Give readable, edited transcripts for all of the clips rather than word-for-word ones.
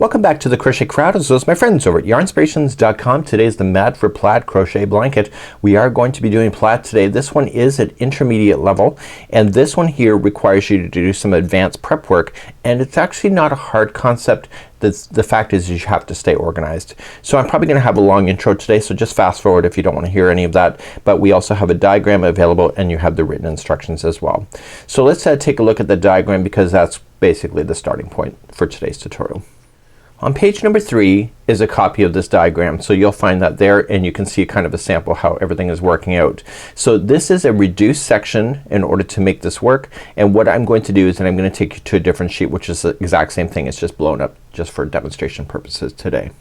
Welcome back to the Crochet Crowd, as well as my friends over at yarnspirations.com. Today is the Mad for Plaid Crochet Blanket. We are going to be doing plaid today. This one is at intermediate level, and this one here requires you to do some advanced prep work, and it's actually not a hard concept. The fact is you have to stay organized. So I'm probably gonna have a long intro today, so just fast forward if you don't want to hear any of that. But we also have a diagram available, and you have the written instructions as well. So let's take a look at the diagram, because that's basically the starting point for today's tutorial. On page number 3 is a copy of this diagram, so you'll find that there, and you can see kind of a sample how everything is working out. So this is a reduced section in order to make this work, and what I'm going to do is that I'm going to take you to a different sheet, which is the exact same thing. It's just blown up just for demonstration purposes today.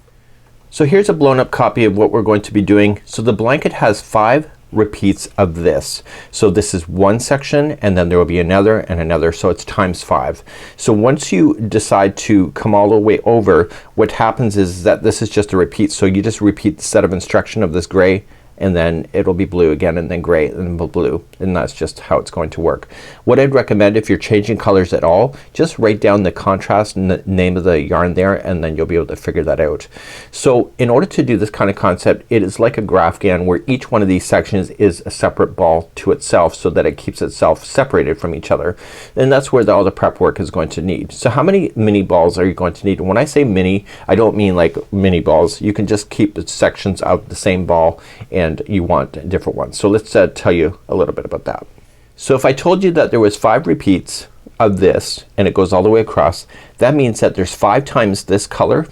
So here's a blown up copy of what we're going to be doing. So the blanket has 5 repeats of this. So this is one section, and then there will be another and another, so it's times 5. So once you decide to come all the way over, what happens is that this is just a repeat. So you just repeat the set of instruction of this gray, and then it'll be blue again, and then gray, and then blue, and that's just how it's going to work. What I'd recommend, if you're changing colors at all, just write down the contrast and the name of the yarn there, and then you'll be able to figure that out. So in order to do this kind of concept, it is like a graphghan, where each one of these sections is a separate ball to itself, so that it keeps itself separated from each other, and that's where all the prep work is going to need. So how many mini balls are you going to need? And when I say mini, I don't mean like mini balls. You can just keep the sections of the same ball, and you want different ones. So let's tell you a little bit about that. So if I told you that there was 5 repeats of this, and it goes all the way across, that means that there's 5 times this color,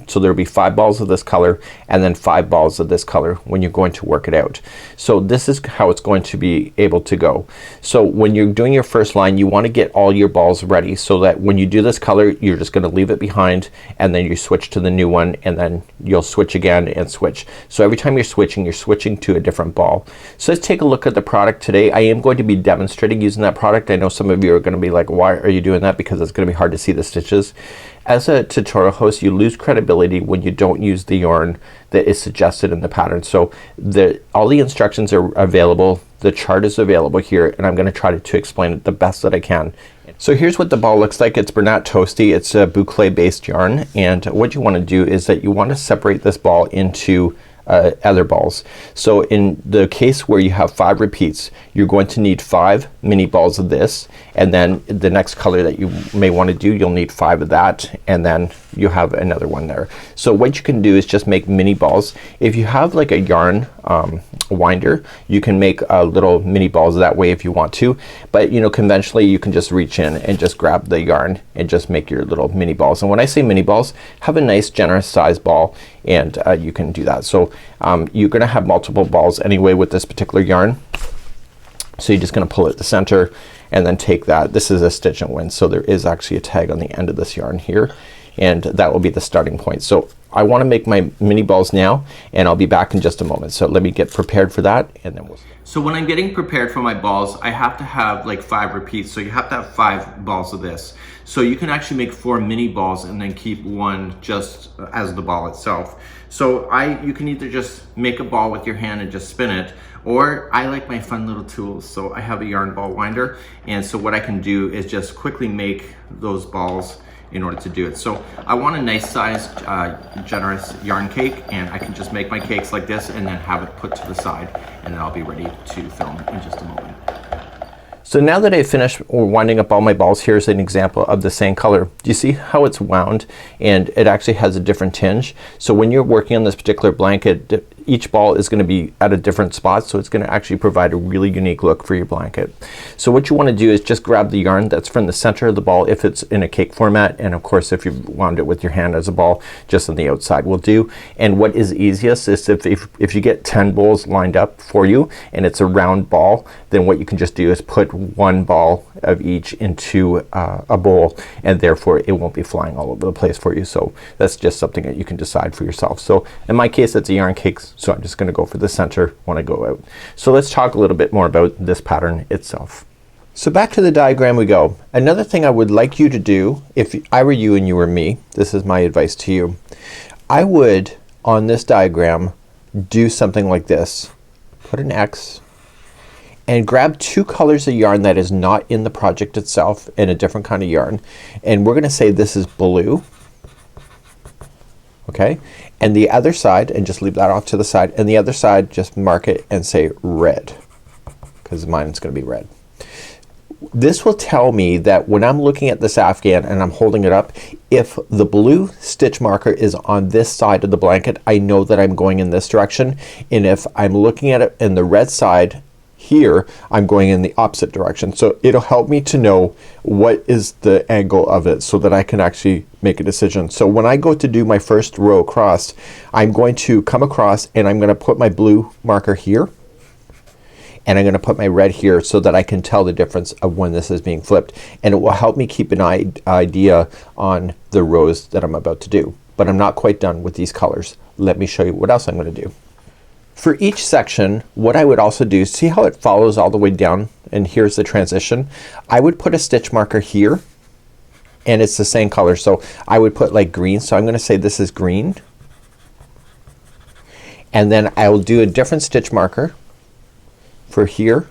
so there'll be 5 balls of this color, and then 5 balls of this color when you're going to work it out. So this is how it's going to be able to go. So when you're doing your first line, you want to get all your balls ready, so that when you do this color, you're just gonna leave it behind, and then you switch to the new one, and then you'll switch again and switch. So every time you're switching to a different ball. So let's take a look at the product today. I am going to be demonstrating using that product. I know some of you are gonna be like, why are you doing that? Because it's gonna be hard to see the stitches. As a tutorial host, you lose credibility when you don't use the yarn that is suggested in the pattern. So all the instructions are available, the chart is available here, and I'm gonna try to explain it the best that I can. So here's what the ball looks like. It's Bernat Toasty. It's a boucle based yarn, and what you want to do is that you want to separate this ball into other balls. So in the case where you have 5 repeats, you're going to need 5 mini balls of this, and then the next color that you may want to do, you'll need 5 of that, and then you have another one there. So what you can do is just make mini balls. If you have like a yarn winder, you can make little mini balls that way if you want to, but you know, conventionally you can just reach in and just grab the yarn and just make your little mini balls. And when I say mini balls, have a nice generous size ball, and you can do that. So you're gonna have multiple balls anyway with this particular yarn, so you're just gonna pull at the center and then take that. This is a stitch and win, so there is actually a tag on the end of this yarn here, and that will be the starting point. So I want to make my mini balls now, and I'll be back in just a moment. So let me get prepared for that, and then we'll see. So when I'm getting prepared for my balls, I have to have like 5 repeats. So you have to have 5 balls of this. So you can actually make 4 mini balls and then keep one just as the ball itself. So you can either just make a ball with your hand and just spin it, or I like my fun little tools. So I have a yarn ball winder, and so what I can do is just quickly make those balls in order to do it. So I want a nice sized generous yarn cake, and I can just make my cakes like this and then have it put to the side, and then I'll be ready to film in just a moment. So now that I've finished winding up all my balls, here's an example of the same color. Do you see how it's wound, and it actually has a different tinge? So when you're working on this particular blanket, each ball is gonna be at a different spot, so it's gonna actually provide a really unique look for your blanket. So what you wanna do is just grab the yarn that's from the center of the ball if it's in a cake format, and of course if you've wound it with your hand as a ball, just on the outside will do. And what is easiest is if you get 10 balls lined up for you and it's a round ball, then what you can just do is put 1 ball of each into a bowl, and therefore it won't be flying all over the place for you. So that's just something that you can decide for yourself. So in my case, it's a yarn cake, so I'm just gonna go for the center when I go out. So let's talk a little bit more about this pattern itself. So back to the diagram we go. Another thing I would like you to do, if I were you and you were me, this is my advice to you, I would on this diagram do something like this. Put an X and grab 2 colors of yarn that is not in the project itself, in a different kind of yarn, and we're gonna say this is blue, okay, and the other side, and just leave that off to the side, and the other side just mark it and say red, because mine's gonna be red. This will tell me that when I'm looking at this afghan and I'm holding it up, if the blue stitch marker is on this side of the blanket, I know that I'm going in this direction, and if I'm looking at it in the red side here, I'm going in the opposite direction. So it'll help me to know what is the angle of it so that I can actually make a decision. So when I go to do my first row across, I'm going to come across and I'm gonna put my blue marker here, and I'm gonna put my red here so that I can tell the difference of when this is being flipped, and it will help me keep an idea on the rows that I'm about to do. But I'm not quite done with these colors. Let me show you what else I'm gonna do. For each section, what I would also do, see how it follows all the way down and here's the transition? I would put a stitch marker here, and it's the same color. So I would put like green, so I'm gonna say this is green, and then I will do a different stitch marker for here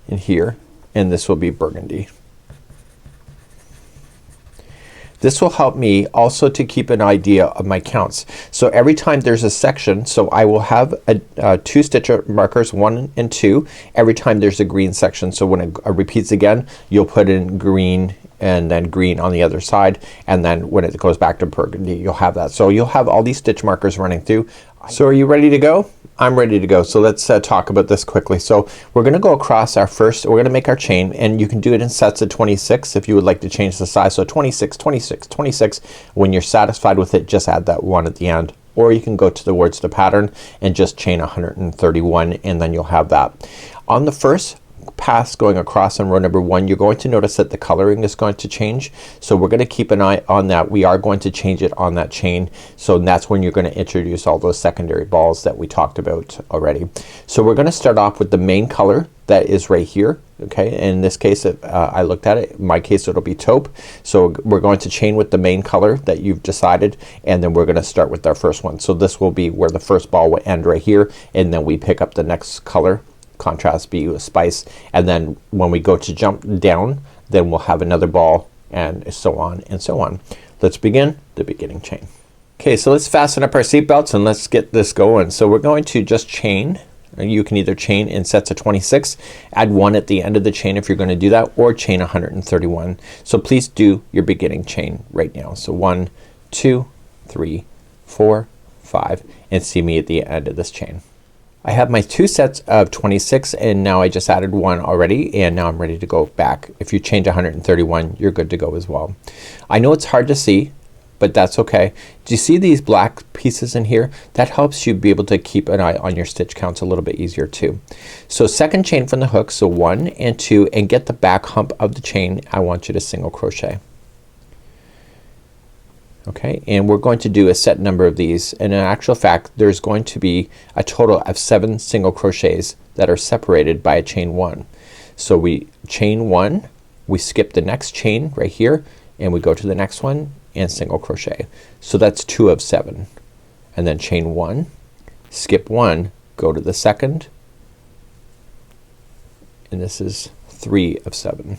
and here, and this will be burgundy. This will help me also to keep an idea of my counts. So every time there's a section, so I will have two stitch markers, 1 and 2, every time there's a green section. So when it repeats again, you'll put in green and then green on the other side, and then when it goes back to burgundy, you'll have that. So you'll have all these stitch markers running through. So are you ready to go? I'm ready to go. So let's talk about this quickly. So we're gonna go across our first, we're gonna make our chain, and you can do it in sets of 26 if you would like to change the size. So 26, 26, 26. When you're satisfied with it, just add that 1 at the end. Or you can go to the words to pattern and just chain 131, and then you'll have that. On the first pass going across on row number 1, you're going to notice that the coloring is going to change. So we're gonna keep an eye on that. We are going to change it on that chain. So that's when you're gonna introduce all those secondary balls that we talked about already. So we're gonna start off with the main color that is right here. Okay, in this case I looked at it, in my case it'll be taupe. So we're going to chain with the main color that you've decided, and then we're gonna start with our first one. So this will be where the first ball will end right here, and then we pick up the next color, contrast be a spice, and then when we go to jump down, then we'll have another ball, and so on and so on. Let's begin the beginning chain. Okay, so let's fasten up our seat belts and let's get this going. So we're going to just chain. You can either chain in sets of 26, add 1 at the end of the chain if you're gonna do that, or chain 131. So please do your beginning chain right now. So 1, 2, 3, 4, 5, and see me at the end of this chain. I have my 2 sets of 26, and now I just added 1 already, and now I'm ready to go back. If you change 131, you're good to go as well. I know it's hard to see, but that's okay. Do you see these black pieces in here? That helps you be able to keep an eye on your stitch counts a little bit easier too. So second chain from the hook, so 1 and 2, and get the back hump of the chain. I want you to single crochet. Okay, and we're going to do a set number of these, and in actual fact there's going to be a total of 7 single crochets that are separated by a chain 1. So we chain 1, we skip the next chain right here, and we go to the next one and single crochet. So that's 2 of 7, and then chain 1, skip 1, go to the second, and this is 3 of 7.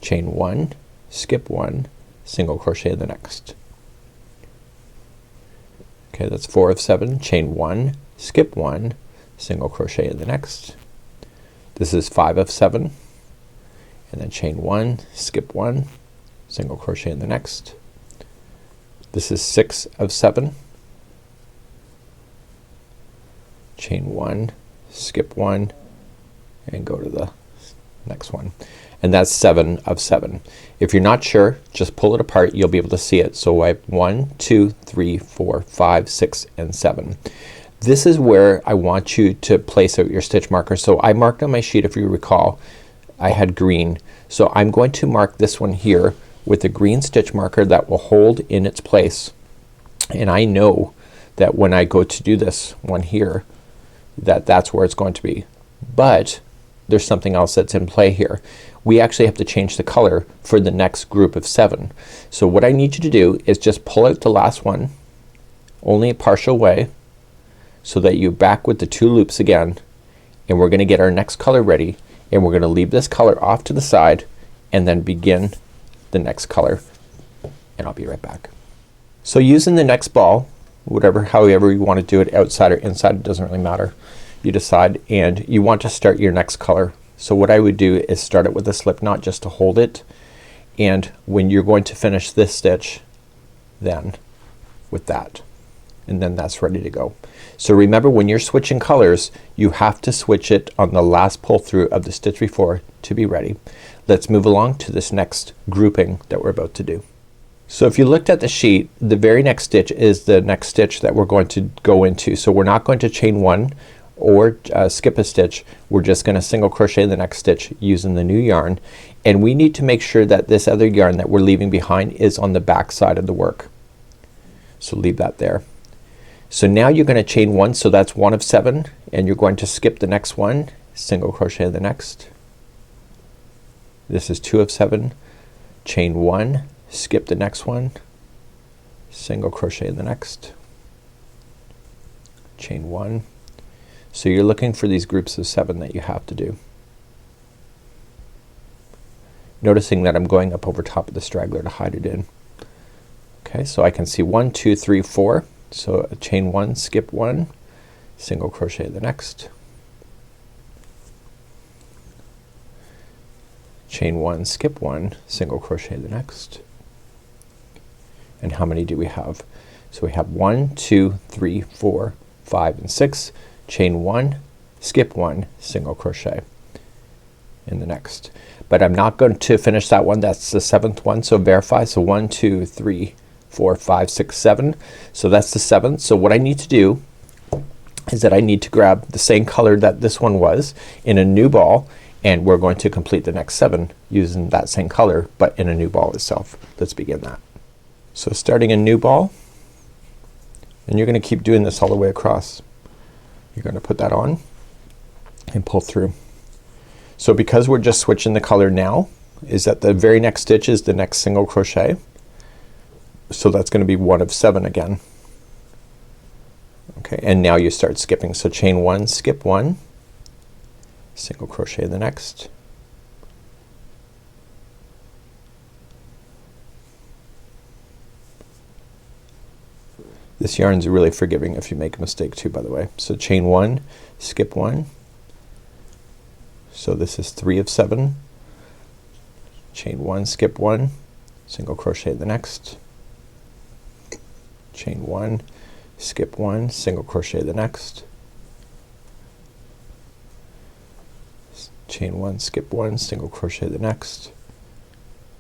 Chain 1, skip 1, single crochet in the next. Okay, that's 4 of 7. Chain 1, skip 1, single crochet in the next. This is 5 of 7, and then chain 1, skip 1, single crochet in the next. This is 6 of 7. Chain 1, skip 1, and go to the next one. And that's 7 of 7. If you're not sure, just pull it apart, you'll be able to see it. So I have 1, 2, 3, 4, 5, 6, and 7. This is where I want you to place out your stitch marker. So I marked on my sheet, if you recall, I had green. So I'm going to mark this one here with a green stitch marker that will hold in its place. And I know that when I go to do this one here, that's where it's going to be. But there's something else that's in play here. We actually have to change the color for the next group of 7. So what I need you to do is just pull out the last one only a partial way, so that you're back with the 2 loops again, and we're gonna get our next color ready, and we're gonna leave this color off to the side and then begin the next color, and I'll be right back. So using the next ball, however you want to do it, outside or inside, it doesn't really matter. You decide, and you want to start your next color. So what I would do is start it with a slip knot just to hold it, and when you're going to finish this stitch, then with that, and then that's ready to go. So remember, when you're switching colors, you have to switch it on the last pull through of the stitch before to be ready. Let's move along to this next grouping that we're about to do. So if you looked at the sheet, the very next stitch is the next stitch that we're going to go into. So we're not going to chain one or skip a stitch. We're just gonna single crochet the next stitch using the new yarn, and we need to make sure that this other yarn that we're leaving behind is on the back side of the work. So leave that there. So now you're gonna chain one, so that's 1 of 7, and you're going to skip the next one, single crochet the next. This is 2 of 7, chain 1, skip the next one, single crochet the next, chain 1. So you're looking for these groups of 7 that you have to do. Noticing that I'm going up over top of the straggler to hide it in. Okay, so I can see 1, 2, 3, 4. So chain 1, skip 1, single crochet the next, chain 1, skip 1, single crochet the next. And how many do we have? So we have 1, 2, 3, 4, 5, and 6. Chain 1, skip 1, single crochet in the next. But I'm not going to finish that one. That's the 7th one. So verify. So 1, 2, 3, 4, 5, 6, 7. So that's the 7th. So what I need to do is that I need to grab the same color that this one was in a new ball, and we're going to complete the next 7 using that same color but in a new ball itself. Let's begin that. So starting a new ball, and you're gonna keep doing this all the way across. You're gonna put that on and pull through. So because we're just switching the color now, is that the very next stitch is the next single crochet. So that's gonna be 1 of 7 again. Okay, and now you start skipping. So chain 1, skip 1, single crochet the next, this yarn's really forgiving if you make a mistake too, by the way. So chain 1, skip 1, so this is 3 of 7, chain 1, skip 1, single crochet the next, chain 1, skip 1, single crochet the next, chain 1, skip 1, single crochet the next.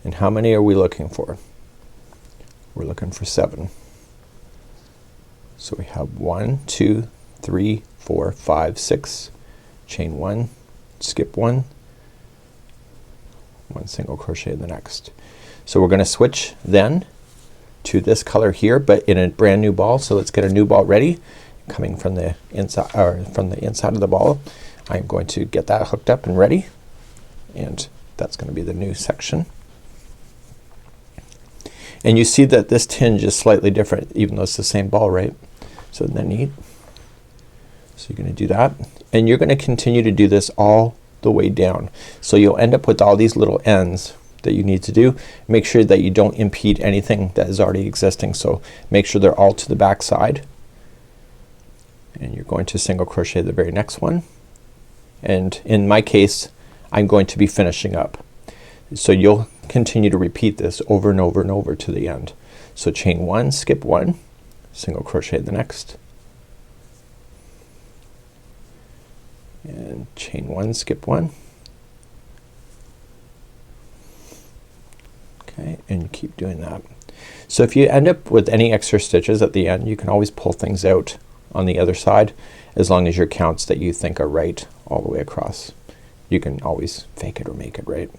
And how many are we looking for? We're looking for 7. So we have 1, 2, 3, 4, 5, 6, chain 1, skip 1, 1 single crochet the next. So we're gonna switch then to this color here, but in a brand new ball. So let's get a new ball ready. Coming from the inside, or from the inside of the ball, I'm going to get that hooked up and ready, and that's gonna be the new section. And you see that this tinge is slightly different even though it's the same ball, right? So isn't that neat? So you're gonna do that, and you're gonna continue to do this all the way down. So you'll end up with all these little ends that you need to do. Make sure that you don't impede anything that is already existing. So make sure they're all to the back side, and you're going to single crochet the very next one. And in my case, I'm going to be finishing up. So you'll continue to repeat this over and over and over to the end. So chain 1, skip 1, single crochet the next, and chain 1, skip 1. Okay, and you keep doing that. So if you end up with any extra stitches at the end, you can always pull things out on the other side, as long as your counts that you think are right all the way across. You can always fake it or make it right.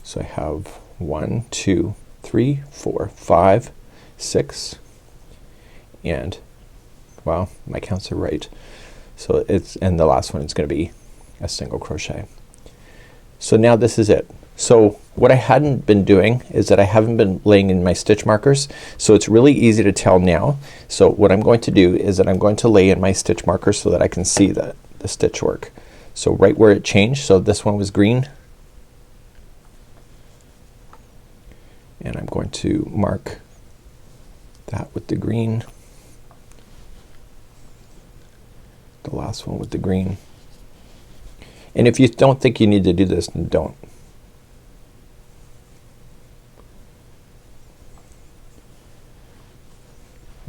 So I have 1, 2, 3, 4, 5, 6, and wow, my counts are right. So it's, and the last one is gonna be a single crochet. So now this is it. So what I hadn't been doing is that I haven't been laying in my stitch markers, so it's really easy to tell now. So what I'm going to do is that I'm going to lay in my stitch markers so that I can see the stitch work. So right where it changed, so this one was green, And I'm going to mark that with the green, the last one with the green. And if you don't think you need to do this, then don't.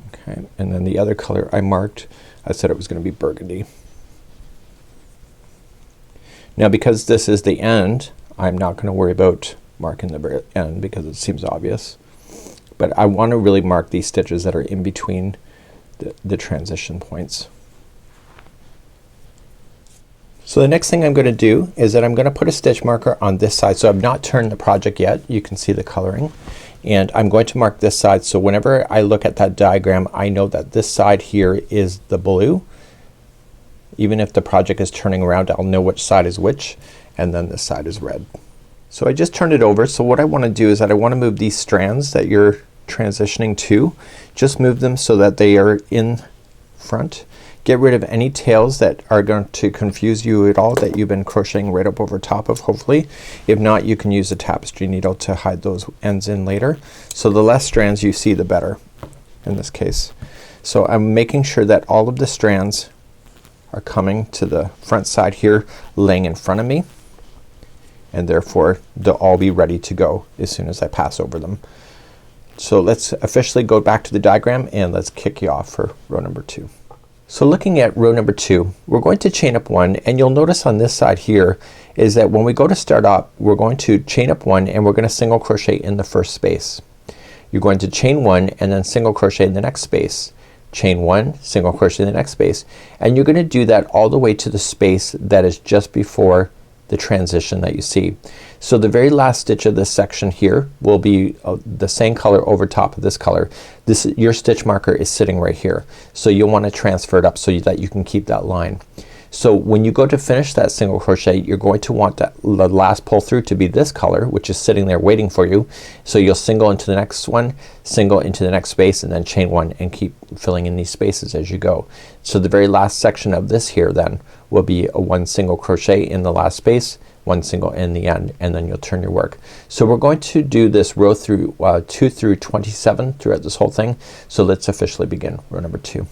Okay, and then the other color I marked, I said it was gonna be burgundy. Now because this is the end, I'm not gonna worry about marking the very end because it seems obvious. But I want to really mark these stitches that are in between the transition points. So the next thing I'm gonna do is that I'm gonna put a stitch marker on this side. So I've not turned the project yet. You can see the coloring. And I'm going to mark this side, so whenever I look at that diagram I know that this side here is the blue. Even if the project is turning around, I'll know which side is which, and then this side is red. So I just turned it over. So what I want to do is that I want to move these strands that you're transitioning to, just move them so that they are in front. Get rid of any tails that are going to confuse you at all that you've been crocheting right up over top of, hopefully. If not, you can use a tapestry needle to hide those ends in later. So the less strands you see, the better in this case. So I'm making sure that all of the strands are coming to the front side here, laying in front of me, and therefore they'll all be ready to go as soon as I pass over them. So let's officially go back to the diagram and let's kick you off for row number 2. So looking at row number 2, we're going to chain up 1, and you'll notice on this side here is that when we go to start up, we're going to chain up 1 and we're gonna single crochet in the first space. You're going to chain 1 and then single crochet in the next space. Chain 1, single crochet in the next space, and you're gonna do that all the way to the space that is just before the transition that you see. So the very last stitch of this section here will be the same color over top of this color. This, your stitch marker is sitting right here. So you'll want to transfer it up so that you can keep that line. So when you go to finish that single crochet, you're going to want that the last pull through to be this color, which is sitting there waiting for you. So you'll single into the next one, single into the next space, and then chain 1 and keep filling in these spaces as you go. So the very last section of this here then will be a 1 single crochet in the last space, 1 single in the end, and then you'll turn your work. So we're going to do this row through 2 through 27 throughout this whole thing. So let's officially begin row number 2.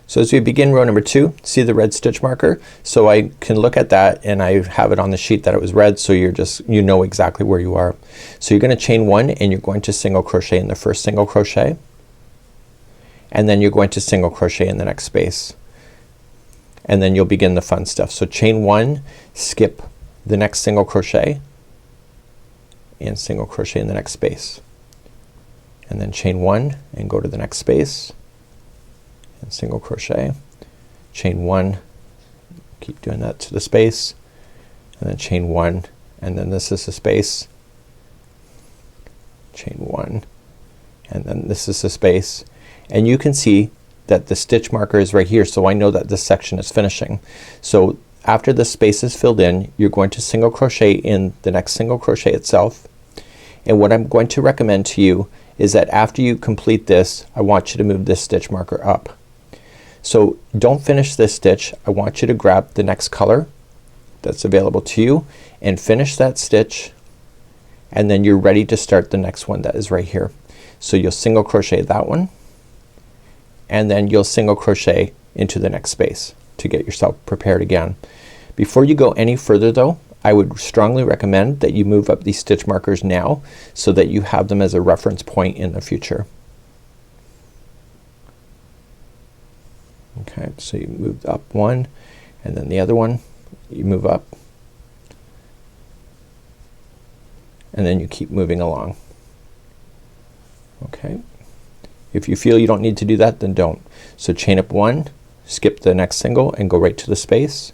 So as we begin row number 2, see the red stitch marker? So I can look at that and I have it on the sheet that it was red, so you're just, you know exactly where you are. So you're gonna chain 1 and you're going to single crochet in the first single crochet, and then you're going to single crochet in the next space, and then you'll begin the fun stuff. So chain 1, skip the next single crochet, and single crochet in the next space, and then chain 1 and go to the next space and single crochet, chain 1, keep doing that to the space, and then chain 1, and then this is the space, chain 1, and then this is the space, and you can see that the stitch marker is right here, so I know that this section is finishing. So after the space is filled in, you're going to single crochet in the next single crochet itself, and what I'm going to recommend to you is that after you complete this, I want you to move this stitch marker up. So don't finish this stitch. I want you to grab the next color that's available to you and finish that stitch, and then you're ready to start the next one that is right here. So you'll single crochet that one, and then you'll single crochet into the next space to get yourself prepared again. Before you go any further though, I would strongly recommend that you move up these stitch markers now so that you have them as a reference point in the future. Okay, so you moved up one, and then the other one you move up, and then you keep moving along. Okay, if you feel you don't need to do that, then don't. So chain up 1, skip the next single and go right to the space,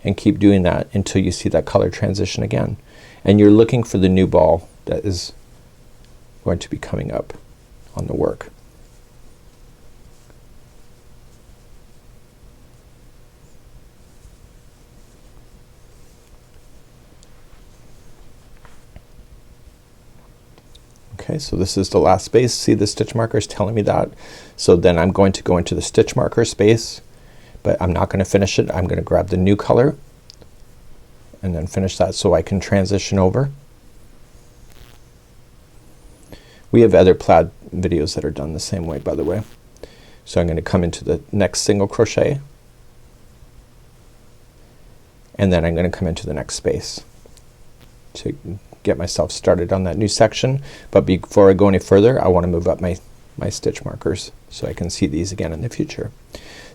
and keep doing that until you see that color transition again, and you're looking for the new ball that is going to be coming up on the work. Okay, so this is the last space. See the stitch marker is telling me that. So then I'm going to go into the stitch marker space, but I'm not gonna finish it. I'm gonna grab the new color and then finish that so I can transition over. We have other plaid videos that are done the same way, by the way. So I'm going to come into the next single crochet, and then I'm going to come into the next space to get myself started on that new section. But before I go any further, I want to move up my stitch markers so I can see these again in the future.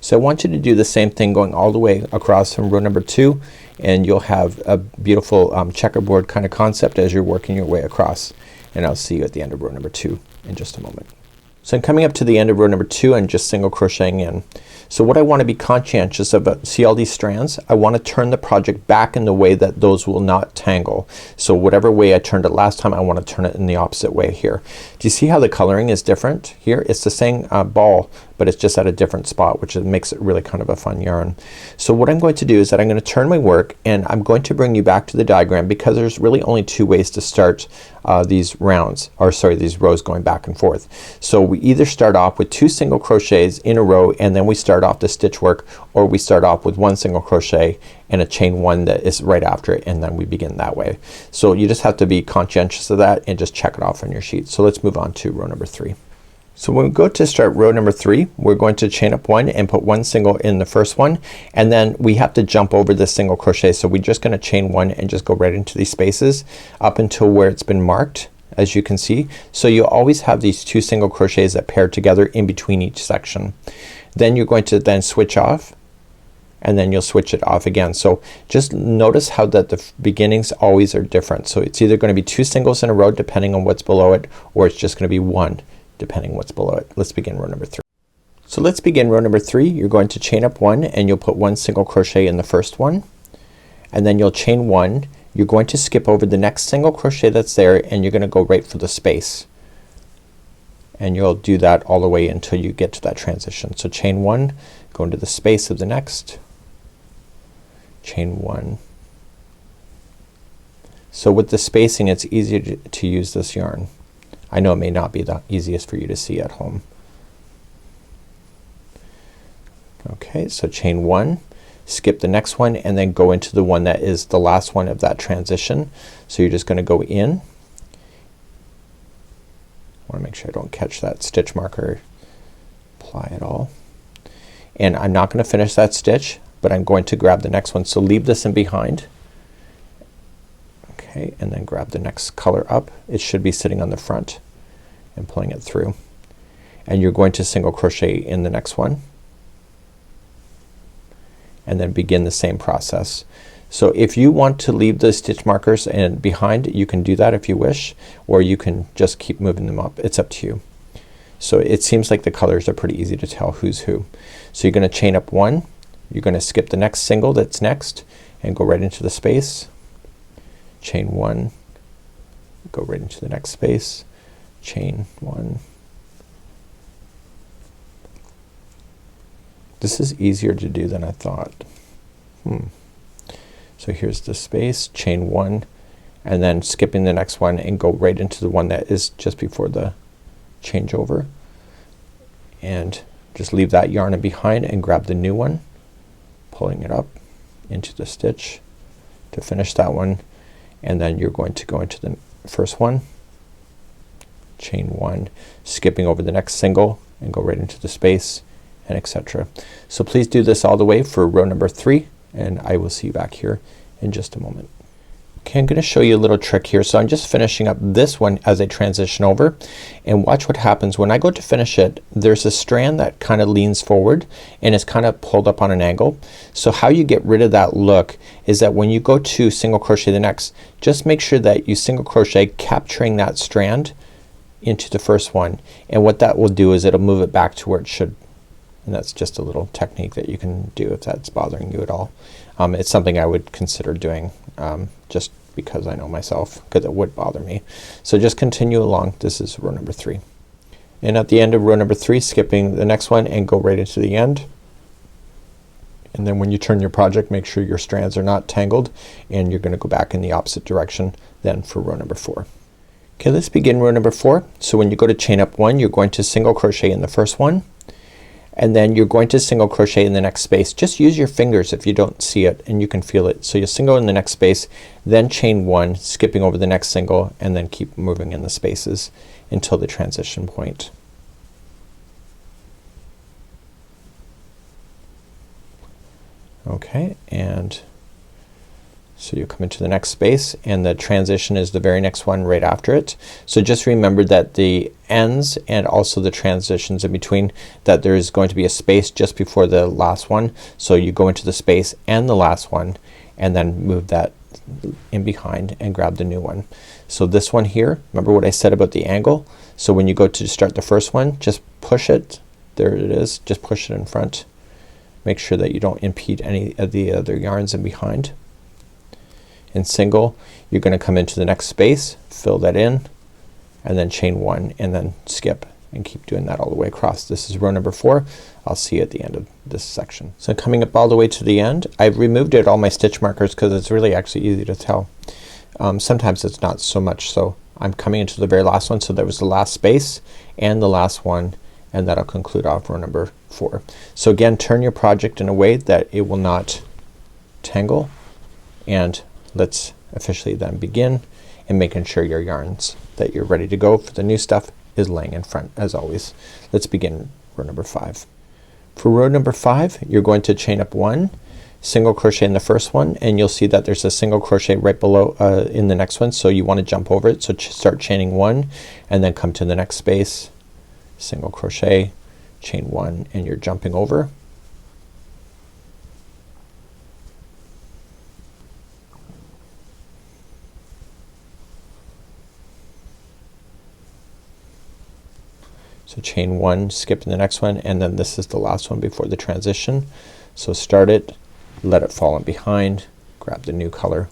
So I want you to do the same thing going all the way across from row number 2, and you'll have a beautiful checkerboard kind of concept as you're working your way across. And I'll see you at the end of row number 2 in just a moment. So I'm coming up to the end of row number 2 and just single crocheting in. So what I want to be conscientious of, see all these strands? I want to turn the project back in the way that those will not tangle. So whatever way I turned it last time, I want to turn it in the opposite way here. Do you see how the coloring is different here? It's the same ball, but it's just at a different spot, which makes it really kind of a fun yarn. So what I'm going to do is that I'm going to turn my work, and I'm going to bring you back to the diagram, because there's really only 2 ways to start these rounds, or sorry, these rows going back and forth. So we either start off with 2 single crochets in a row and then we start off the stitch work, or we start off with 1 single crochet and a chain 1 that is right after it, and then we begin that way. So you just have to be conscientious of that and just check it off on your sheet. So let's move on to row number 3. So when we go to start row number 3, we're going to chain up 1 and put 1 single in the first one, and then we have to jump over this single crochet. So we're just gonna chain 1 and just go right into these spaces up until where it's been marked, as you can see. So you always have these 2 single crochets that pair together in between each section. Then you're going to then switch off, and then you'll switch it off again. So just notice how that the beginnings always are different. So it's either gonna be 2 singles in a row depending on what's below it, or it's just gonna be 1 depending what's below it. Let's begin row number 3. So let's begin row number 3. You're going to chain up 1 and you'll put 1 single crochet in the first one, and then you'll chain 1. You're going to skip over the next single crochet that's there, and you're gonna go right for the space, and you'll do that all the way until you get to that transition. So chain 1, go into the space of the next, chain 1. So with the spacing, it's easier to use this yarn. I know it may not be the easiest for you to see at home. Okay, so chain 1, skip the next one, and then go into the one that is the last one of that transition. So you're just gonna go in. I wanna make sure I don't catch that stitch marker. Apply it all. And I'm not gonna finish that stitch, but I'm going to grab the next one. So leave this in behind. Okay, and then grab the next color up. It should be sitting on the front, and pulling it through. And you're going to single crochet in the next one, and then begin the same process. So if you want to leave the stitch markers and behind, you can do that if you wish, or you can just keep moving them up. It's up to you. So it seems like the colors are pretty easy to tell who's who. So you're gonna chain up 1, you're gonna skip the next single that's next and go right into the space, chain 1, go right into the next space, chain 1. This is easier to do than I thought. So here's the space, chain 1, and then skipping the next one and go right into the one that is just before the changeover, and just leave that yarn behind and grab the new one, pulling it up into the stitch to finish that one, and then you're going to go into the first one, chain 1, skipping over the next single and go right into the space, and etc. So please do this all the way for row number 3, and I will see you back here in just a moment. Okay, I'm gonna show you a little trick here. So I'm just finishing up this one as I transition over, and watch what happens when I go to finish it. There's a strand that kind of leans forward and is kind of pulled up on an angle. So how you get rid of that look is that when you go to single crochet the next, just make sure that you single crochet capturing that strand into the first one, and what that will do is it'll move it back to where it should. And that's just a little technique that you can do if that's bothering you at all. It's something I would consider doing just because I know myself, because it would bother me. So just continue along. This is row number 3. And at the end of row number 3, skipping the next one and go right into the end. And then when you turn your project, make sure your strands are not tangled, and you're gonna go back in the opposite direction then for row number 4. Okay, let's begin row number 4. So when you go to chain up 1, you're going to single crochet in the first one, and then you're going to single crochet in the next space. Just use your fingers if you don't see it and you can feel it. So you single in the next space, then chain 1, skipping over the next single, and then keep moving in the spaces until the transition point. Okay, and so you come into the next space and the transition is the very next one right after it. So just remember that the ends and also the transitions in between, that there is going to be a space just before the last one. So you go into the space and the last one and then move that in behind and grab the new one. So this one here, remember what I said about the angle? So when you go to start the first one, just push it. There it is. Just push it in front. Make sure that you don't impede any of the other yarns in behind. In single, you're going to come into the next space, fill that in, and then chain 1 and then skip and keep doing that all the way across. This is row number 4. I'll see you at the end of this section. So coming up all the way to the end, I've removed all my stitch markers because it's really actually easy to tell. Sometimes it's not so much. So I'm coming into the very last one, so there was the last space and the last one, and that'll conclude off row number 4. So again, turn your project in a way that it will not tangle, and let's officially then begin and making sure your yarns that you're ready to go for the new stuff is laying in front as always. Let's begin row number 5. For row number 5, you're going to chain up 1, single crochet in the first one, and you'll see that there's a single crochet right below in the next one, so you want to jump over it. So start chaining 1 and then come to the next space, single crochet, chain 1, and you're jumping over. So chain 1, skip in the next one, and then this is the last one before the transition. So start it, let it fall in behind, grab the new color.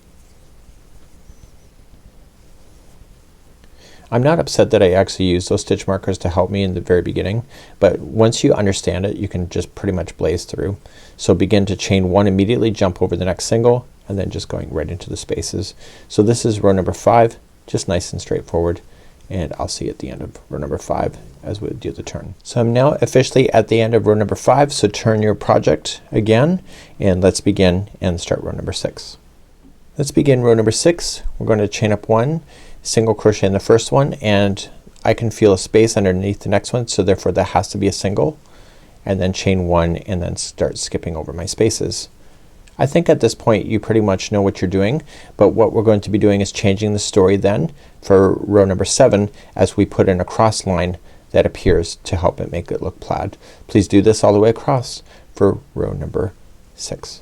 I'm not upset that I actually used those stitch markers to help me in the very beginning, but once you understand it, you can just pretty much blaze through. So begin to chain 1 immediately, jump over the next single, and then just going right into the spaces. So this is row number 5, just nice and straightforward, and I'll see you at the end of row number 5 as we do the turn. So I'm now officially at the end of row number 5, so turn your project again and let's begin and start row number 6. Let's begin row number 6. We're going to chain up 1, single crochet in the first one, and I can feel a space underneath the next one, so therefore that has to be a single, and then chain 1 and then start skipping over my spaces. I think at this point you pretty much know what you're doing, but what we're going to be doing is changing the story then for row number 7 as we put in a cross line that appears to help it make it look plaid. Please do this all the way across for row number 6.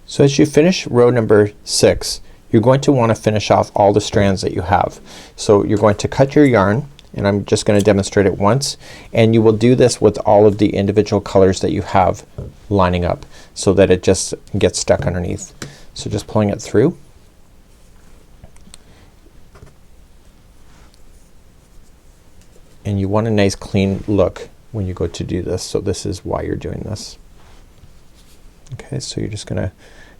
So as you finish row number 6, you're going to want to finish off all the strands that you have. So you're going to cut your yarn, and I'm just going to demonstrate it once, and you will do this with all of the individual colors that you have lining up so that it just gets stuck underneath. So just pulling it through. And you want a nice clean look when you go to do this, so this is why you're doing this. Okay, so you're just gonna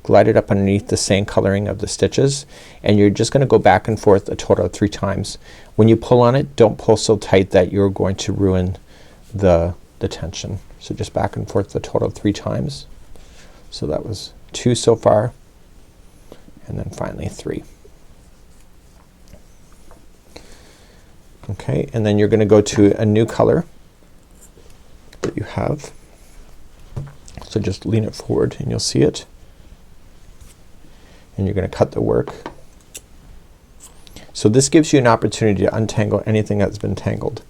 glide it up underneath the same coloring of the stitches, and you're just gonna go back and forth a total of 3 times. When you pull on it, don't pull so tight that you're going to ruin the tension. So just back and forth a total of 3 times. So that was 2 so far, and then finally 3. Okay, and then you're gonna go to a new color that you have. So just lean it forward and you'll see it. And you're gonna cut the work. So this gives you an opportunity to untangle anything that's been tangled.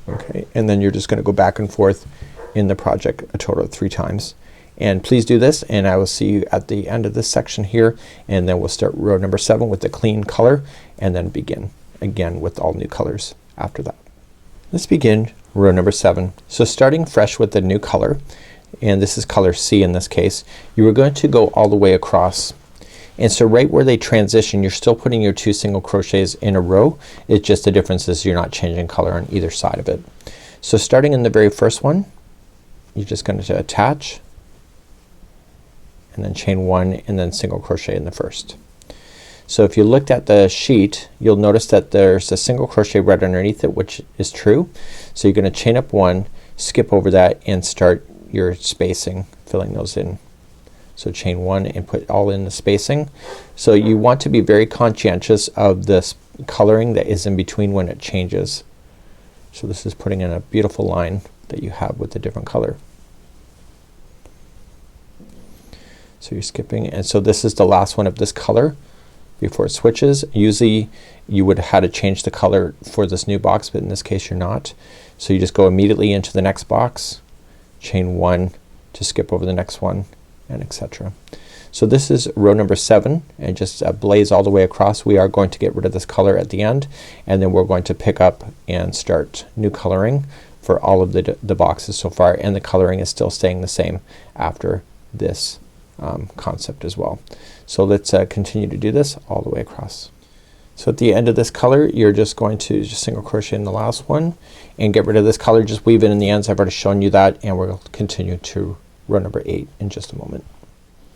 Okay, and then you're just gonna go back and forth in the project a total of 3 times. And please do this, and I will see you at the end of this section here, and then we'll start row number 7 with the clean color and then begin again with all new colors after that. Let's begin row number 7. So starting fresh with the new color, and this is color C in this case, you are going to go all the way across. And so right where they transition, you're still putting your 2 single crochets in a row. It's just the difference is you're not changing color on either side of it. So starting in the very first one, you're just going to attach and then chain 1 and then single crochet in the first. So if you looked at the sheet, you'll notice that there's a single crochet right underneath it, which is true. So you're gonna chain up one, skip over that, and start your spacing, filling those in. So chain one and put all in the spacing. So you want to be very conscientious of this coloring that is in between when it changes. So this is putting in a beautiful line that you have with a different color. So you're skipping, and so this is the last one of this color before it switches. Usually you would have had to change the color for this new box, but in this case you're not. So you just go immediately into the next box, chain one to skip over the next one, and etc. So this is row number 7, and just blaze all the way across. We are going to get rid of this color at the end, and then we're going to pick up and start new coloring for all of the boxes so far, and the coloring is still staying the same after this concept as well. So let's continue to do this all the way across. So at the end of this color you're just going to just single crochet in the last one and get rid of this color. Just weave it in the ends. I've already shown you that, and we'll continue to row number 8 in just a moment.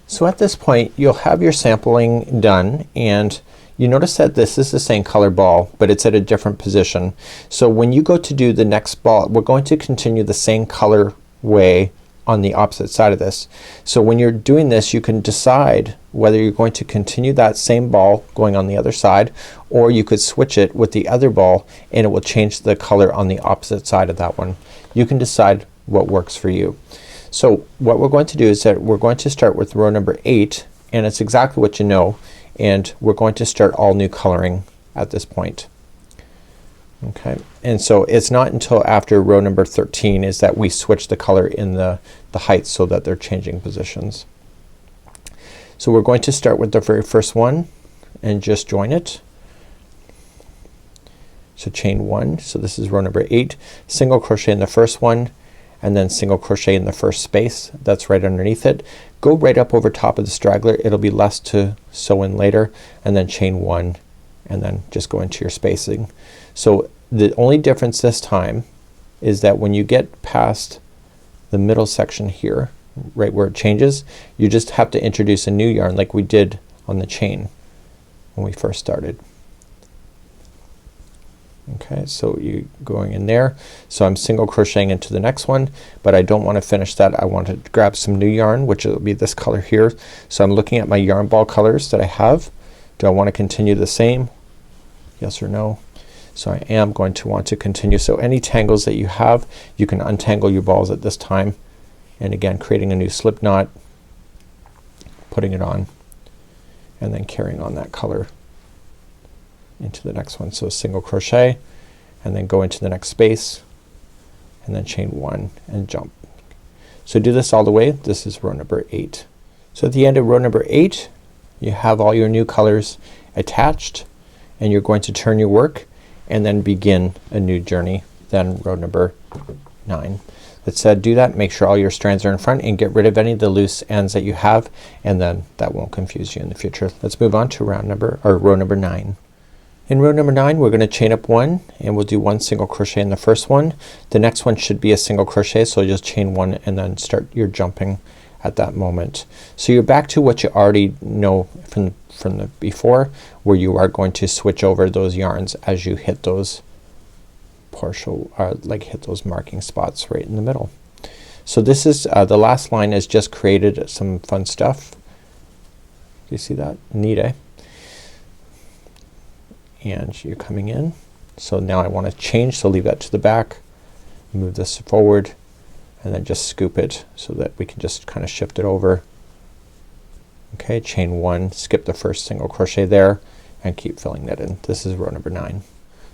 So at this point you'll have your sampling done, and you notice that this is the same color ball, but it's at a different position. So when you go to do the next ball, we're going to continue the same color way on the opposite side of this. So when you're doing this, you can decide whether you're going to continue that same ball going on the other side, or you could switch it with the other ball and it will change the color on the opposite side of that one. You can decide what works for you. So what we're going to do is that we're going to start with row number 8, and it's exactly what you know, and we're going to start all new coloring at this point. Okay, and so it's not until after row number 13 is that we switch the color in the height so that they're changing positions. So we're going to start with the very first one and just join it. So chain one, so this is row number 8, single crochet in the first one, and then single crochet in the first space that's right underneath it. Go right up over top of the straggler. It'll be less to sew in later, and then chain one, and then just go into your spacing. So the only difference this time is that when you get past the middle section here, right where it changes, you just have to introduce a new yarn like we did on the chain when we first started. Okay, so you going in there. So I'm single crocheting into the next one, but I don't want to finish that. I want to grab some new yarn, which will be this color here. So I'm looking at my yarn ball colors that I have. Do I want to continue the same? Yes or no? So I am going to want to continue. So any tangles that you have, you can untangle your balls at this time, and again creating a new slip knot, putting it on, and then carrying on that color into the next one. So single crochet and then go into the next space and then chain one and jump. So do this all the way. This is row number 8. So at the end of row number 8 you have all your new colors attached, and you're going to turn your work and then begin a new journey, then row number 9. Let's do that. Make sure all your strands are in front and get rid of any of the loose ends that you have, and then that won't confuse you in the future. Let's move on to row number 9. In row number 9 we're gonna chain up one, and we'll do one single crochet in the first one. The next one should be a single crochet, so just chain one and then start your jumping at that moment. So you're back to what you already know from the before, where you are going to switch over those yarns as you hit those partial like hit those marking spots right in the middle. So this is the last line has just created some fun stuff. You see that? Neat, eh? And you're coming in. So now I want to change, so leave that to the back, move this forward, and then just scoop it so that we can just kind of shift it over. Okay, chain one, skip the first single crochet there, and keep filling that in. This is row number 9.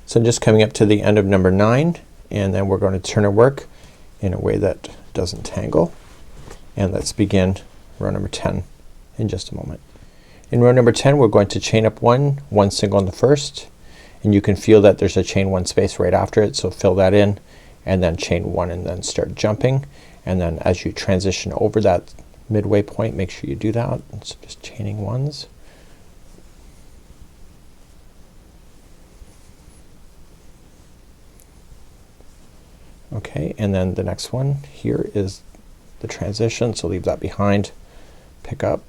So I'm just coming up to the end of number 9, and then we're going to turn our work in a way that doesn't tangle, and let's begin row number 10 in just a moment. In row number 10 we're going to chain up one single in the first, and you can feel that there's a chain one space right after it, so fill that in and then chain one and then start jumping, and then as you transition over that midway point make sure you do that. So just chaining ones. Okay, and then the next one here is the transition, so leave that behind, pick up,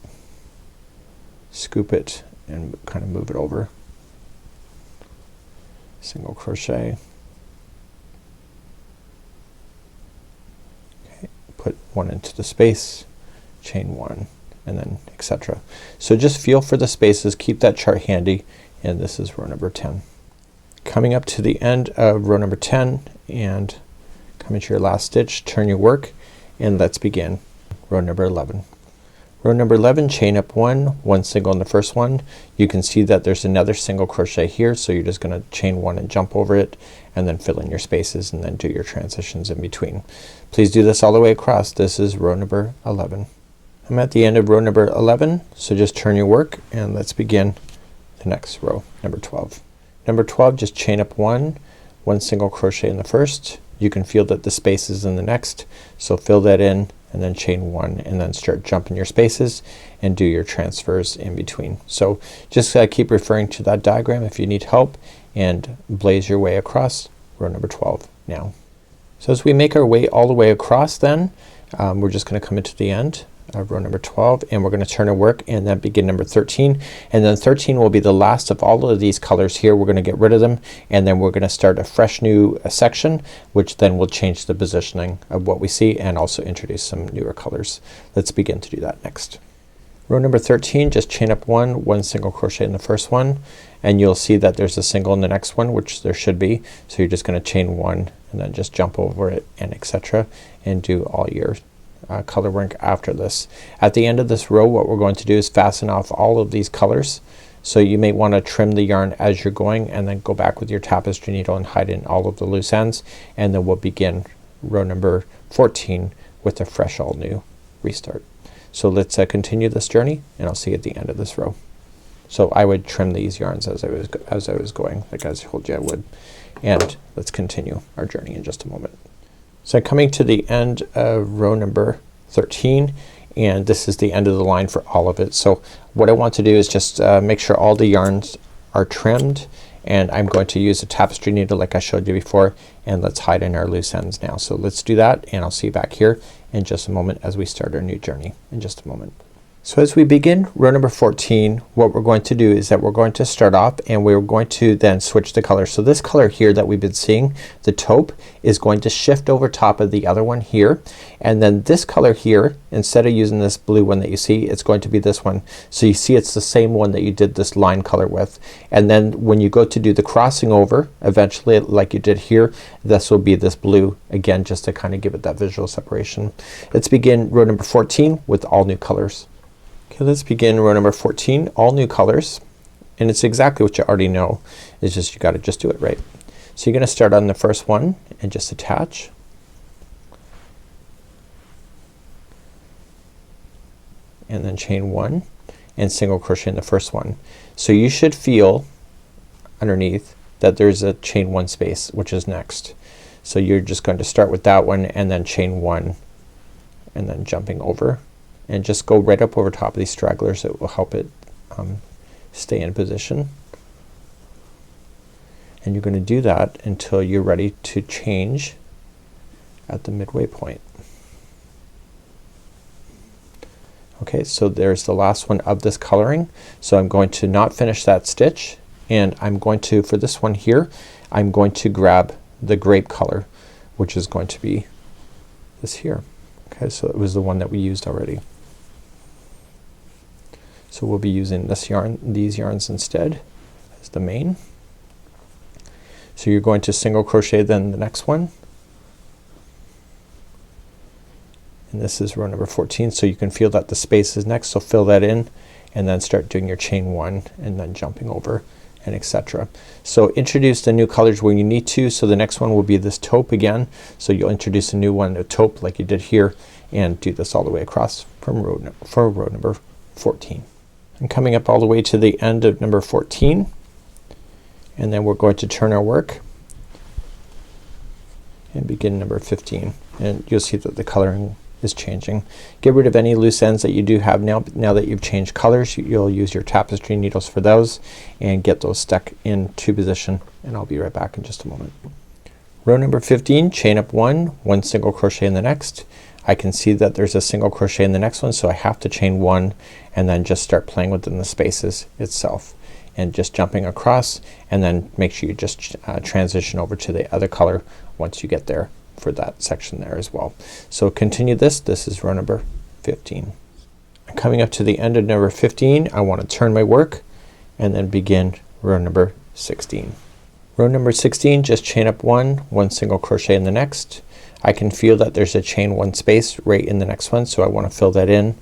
scoop it, and kind of move it over. Single crochet. Okay, put one into the space, chain one, and then etc. So just feel for the spaces, keep that chart handy, and this is row number 10. Coming up to the end of row number 10 and coming to your last stitch, turn your work and let's begin row number 11. Row number 11, chain up one single in the first one. You can see that there's another single crochet here, so you're just gonna chain one and jump over it and then fill in your spaces and then do your transitions in between. Please do this all the way across. This is row number 11. I'm at the end of row number 11, so just turn your work and let's begin the next row, number 12. Number 12, just chain up one single crochet in the first. You can feel that the space is in the next, so fill that in and then chain one and then start jumping your spaces and do your transfers in between. So just keep referring to that diagram if you need help and blaze your way across row number 12 now. So as we make our way all the way across, then we're just gonna come into the end of row number 12 and we're gonna turn our work and then begin number 13, and then 13 will be the last of all of these colors here. We're gonna get rid of them and then we're gonna start a fresh new section, which then will change the positioning of what we see and also introduce some newer colors. Let's begin to do that next. Row number 13, just chain up one single crochet in the first one, and you'll see that there's a single in the next one, which there should be, so you're just gonna chain one and then just jump over it and etc. and do all your color work after this. At the end of this row, what we're going to do is fasten off all of these colors. So you may want to trim the yarn as you're going and then go back with your tapestry needle and hide in all of the loose ends, and then we'll begin row number 14 with a fresh all new restart. So let's continue this journey and I'll see you at the end of this row. So I would trim these yarns as I was going, like I told you I would, and let's continue our journey in just a moment. So coming to the end of row number 13, and this is the end of the line for all of it. So what I want to do is just make sure all the yarns are trimmed, and I'm going to use a tapestry needle like I showed you before, and let's hide in our loose ends now. So let's do that and I'll see you back here in just a moment as we start our new journey in just a moment. So as we begin row number 14, what we're going to do is that we're going to start off and we're going to then switch the color. So this color here that we've been seeing, the taupe, is going to shift over top of the other one here, and then this color here, instead of using this blue one that you see, it's going to be this one. So you see it's the same one that you did this line color with, and then when you go to do the crossing over eventually like you did here, this will be this blue again, just to kind of give it that visual separation. Let's begin row number 14 with all new colors. Okay, let's begin row number 14, all new colors, and it's exactly what you already know. It's just you gotta just do it right. So you're gonna start on the first one and just attach, and then chain one and single crochet in the first one. So you should feel underneath that there's a chain one space, which is next. So you're just going to start with that one and then chain one and then jumping over, and just go right up over top of these stragglers. It will help it stay in position, and you're going to do that until you're ready to change at the midway point. Okay, so there's the last one of this coloring. So I'm going to not finish that stitch, and I'm going to, for this one here, I'm going to grab the grape color, which is going to be this here. Okay, so it was the one that we used already. So we'll be using this yarn, these yarns instead as the main. So you're going to single crochet then the next one, and this is row number 14, so you can feel that the space is next, so fill that in and then start doing your chain one and then jumping over and etc. So introduce the new colors when you need to. So the next one will be this taupe again, so you'll introduce a new one, a taupe like you did here, and do this all the way across from row number 14. And coming up all the way to the end of number 14, and then we're going to turn our work and begin number 15, and you'll see that the coloring is changing. Get rid of any loose ends that you do have now that you've changed colors. You'll use your tapestry needles for those and get those stuck into position, and I'll be right back in just a moment. Row number 15, chain up one single crochet in the next. I can see that there's a single crochet in the next one, so I have to chain one and then just start playing within the spaces itself and just jumping across, and then make sure you just transition over to the other color once you get there for that section there as well. So continue this. This is row number 15. Coming up to the end of number 15, I want to turn my work and then begin row number 16. Row number 16, just chain up one single crochet in the next. I can feel that there's a chain one space right in the next one, so I want to fill that in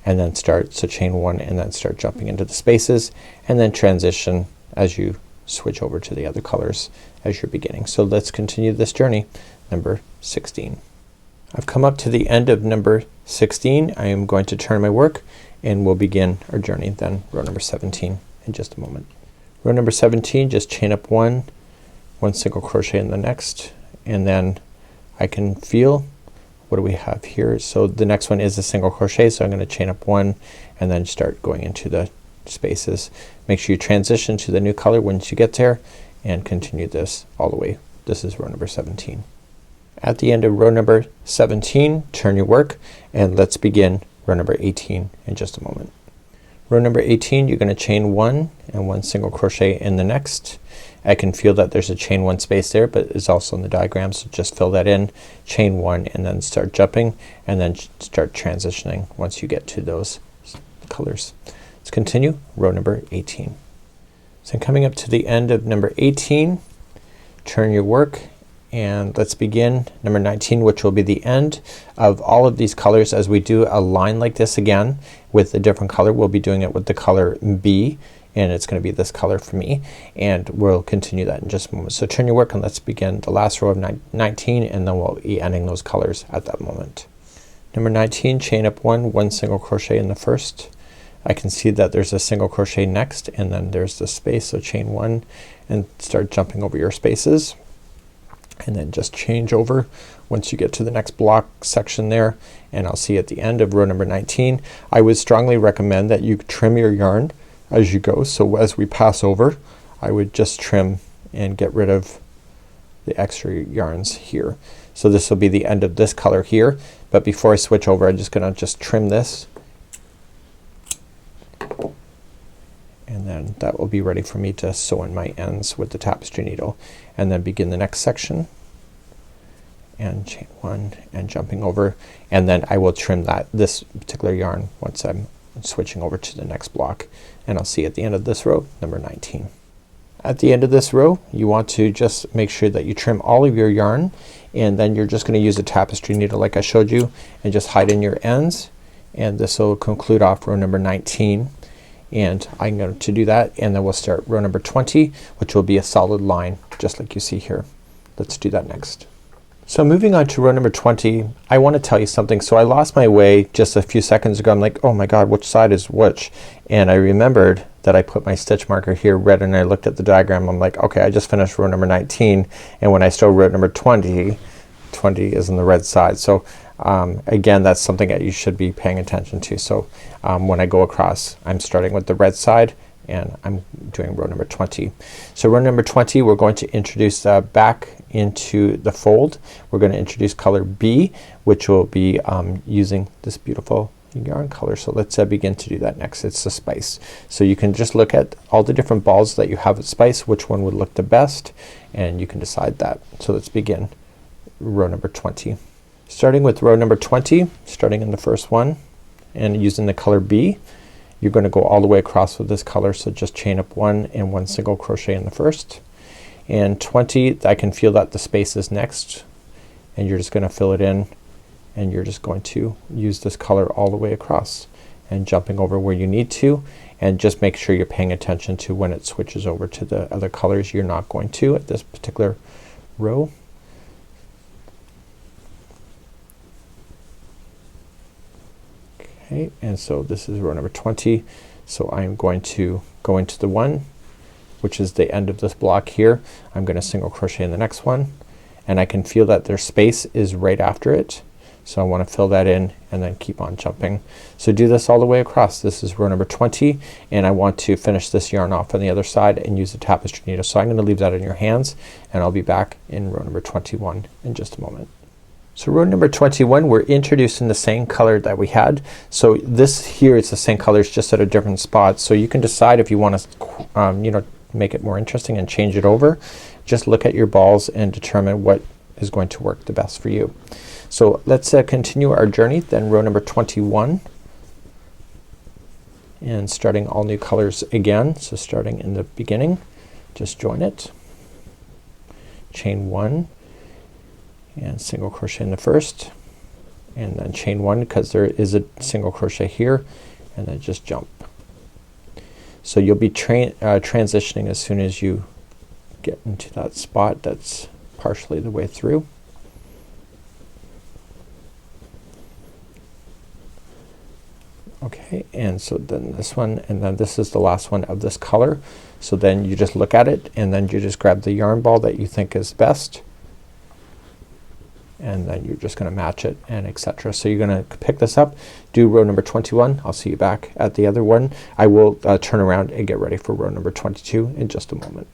and then start, so chain one and then start jumping into the spaces and then transition as you switch over to the other colors as you're beginning. So let's continue this journey. Number 16. I've come up to the end of number 16. I am going to turn my work and we'll begin our journey then row number 17 in just a moment. Row number 17, just chain up one single crochet in the next, and then I can feel, what do we have here? So the next one is a single crochet, so I'm going to chain up one and then start going into the spaces. Make sure you transition to the new color once you get there and continue this all the way. This is row number 17. At the end of row number 17, turn your work and let's begin row number 18 in just a moment. Row number 18, you're going to chain one and one single crochet in the next. I can feel that there's a chain one space there, but it's also in the diagram, so just fill that in, chain one and then start jumping and then start transitioning once you get to those colors. Let's continue row number 18. So coming up to the end of number 18, turn your work and let's begin number 19, which will be the end of all of these colors. As we do a line like this again with a different color, we'll be doing it with the color B, and it's going to be this color for me, and we'll continue that in just a moment. So turn your work and let's begin the last row of 19, and then we'll be ending those colors at that moment. Number 19, chain up one single crochet in the first. I can see that there's a single crochet next and then there's the space, so chain one and start jumping over your spaces and then just change over once you get to the next block section there, and I'll see at the end of row number 19. I would strongly recommend that you trim your yarn as you go, so as we pass over I would just trim and get rid of the extra yarns here. So this will be the end of this color here, but before I switch over I'm just gonna trim this, and then that will be ready for me to sew in my ends with the tapestry needle, and then begin the next section and chain one and jumping over, and then I will trim this particular yarn once I'm switching over to the next block, and I'll see at the end of this row number 19. At the end of this row you want to just make sure that you trim all of your yarn, and then you're just going to use a tapestry needle like I showed you and just hide in your ends, and this will conclude off row number 19. And I'm going to do that, and then we'll start row number 20, which will be a solid line just like you see here. Let's do that next. So moving on to row number 20, I want to tell you something. So I lost my way just a few seconds ago. I'm like, oh my god, which side is which? And I remembered that I put my stitch marker here red, and I looked at the diagram. I'm like, okay, I just finished row number 19, and when I start row number 20, 20 is on the red side. So again, that's something that you should be paying attention to. So when I go across, I'm starting with the red side and I'm doing row number 20. So row number 20, we're going to introduce back into the fold. We're going to introduce color B, which will be using this beautiful yarn color. So let's begin to do that next. It's the spice. So you can just look at all the different balls that you have at spice, which one would look the best, and you can decide that. So let's begin row number 20. Starting with row number 20, starting in the first one and using the color B, you're going to go all the way across with this color, so just chain up one and one single crochet in the first. And 20, I can feel that the space is next, and you're just going to fill it in, and you're just going to use this color all the way across and jumping over where you need to, and just make sure you're paying attention to when it switches over to the other colors. You're not going to at this particular row. Okay, and so this is row number 20. So I'm going to go into the one, which is the end of this block here. I'm going to single crochet in the next one, and I can feel that their space is right after it. So I want to fill that in and then keep on jumping. So do this all the way across. This is row number 20, and I want to finish this yarn off on the other side and use the tapestry needle. So I'm going to leave that in your hands, and I'll be back in row number 21 in just a moment. So row number 21, we're introducing the same color that we had. So this here is the same colors just at a different spot. So you can decide if you want to you know, make it more interesting and change it over. Just look at your balls and determine what is going to work the best for you. So let's continue our journey. Then row number 21, and starting all new colors again. So starting in the beginning, just join it, chain 1 and single crochet in the first, and then chain 1 because there is a single crochet here, and then just jump. So you'll be transitioning as soon as you get into that spot that's partially the way through. Okay, and so then this one, and then this is the last one of this color. So then you just look at it and then you just grab the yarn ball that you think is best, and then you're just gonna match it and etc. So you're gonna pick this up, do row number 21. I'll see you back at the other one. I will turn around and get ready for row number 22 in just a moment.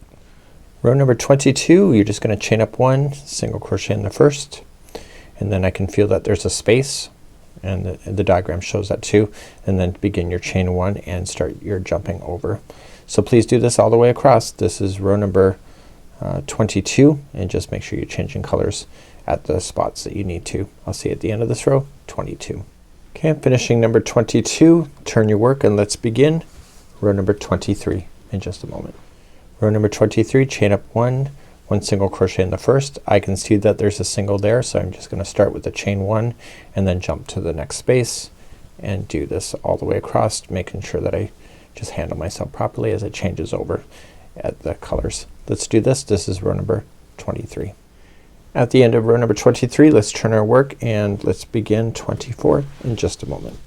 Row number 22, you're just gonna chain up 1, single crochet in the first, and then I can feel that there's a space, and the diagram shows that too, and then begin your chain 1 and start your jumping over. So please do this all the way across. This is row number 22, and just make sure you're changing colors at the spots that you need to. I'll see you at the end of this row 22. Okay, I'm finishing number 22. Turn your work and let's begin row number 23 in just a moment. Row number 23, chain up 1, 1 single crochet in the first. I can see that there's a single there, so I'm just gonna start with the chain 1 and then jump to the next space and do this all the way across, making sure that I just handle myself properly as it changes over at the colors. Let's do this. This is row number 23. At the end of row number 23, let's turn our work and let's begin 24 in just a moment.